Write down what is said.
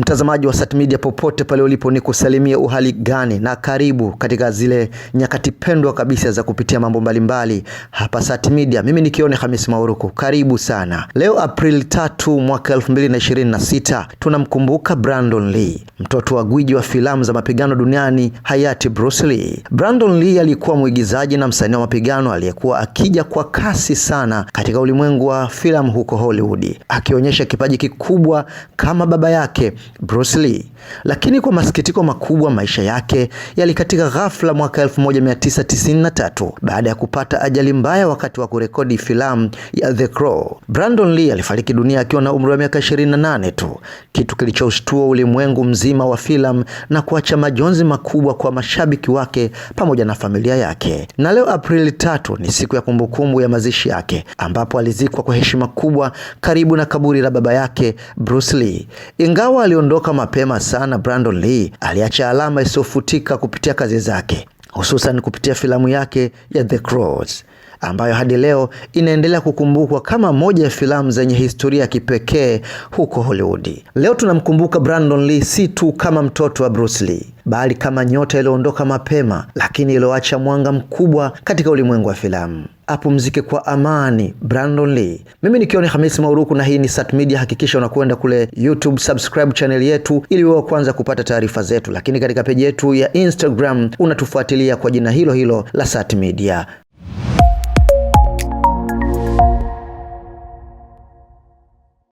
Mtazamaji wa Sat Media popote pale ulipo, ni kusalimia uhali gani na karibu katika zile nyakati pendwa kabisa za kupitia mambo mbalimbali hapa Sat Media. Mimi ni Kione Khamis Mauruku, karibu sana. Leo April 3 mwaka 2026 tunamkumbuka Brandon Lee, mtoto wa gwiji wa filamu za mapigano duniani hayati Bruce Lee. Brandon Lee alikuwa mwigizaji na msanii wa mapigano aliyekuwa akija kwa kasi sana katika ulimwengu wa filamu huko Hollywood, akionyesha kipaji kikubwa kama baba yake Bruce Lee. Lakini kwa masikitiko makubwa maisha yake yalikatika ghafla mwaka 1993 baada ya kupata ajali mbaya wakati wa kurekodi filamu ya The Crow. Brandon Lee alifariki dunia akiwa na umri wa miaka 28 tu, kitu kilichoshtua ulimwengu mzima wa filamu na kuacha majonzi makubwa kwa mashabiki wake pamoja na familia yake. Na leo Aprili 3 ni siku ya kumbukumbu ya mazishi yake, ambapo alizikwa kwa heshima kubwa karibu na kaburi la baba yake Bruce Lee. Ingawa aliondoka mapema sana, Brandon Lee aliacha alama isiyofutika kupitia kazi zake, hususan kupitia filamu yake ya The Crows, ambayo hadi leo inaendelea kukumbukwa kama moja ya filamu zenye historia ya kipekee huko Hollywood. Leo tunamkumbuka Brandon Lee si tu kama mtoto wa Bruce Lee, bali kama nyota iliyoondoka mapema lakini iliyoacha mwanga mkubwa katika ulimwengu wa filamu. Apumzike kwa amani Brandon Lee. Mimi ni Kione Khamis Mauruku na hii ni Sat Media. Hakikisha unakwenda kule YouTube, subscribe channel yetu ili uwe kwanza kupata taarifa zetu, lakini katika peji yetu ya Instagram unatufuatilia kwa jina hilo hilo la Sat Media.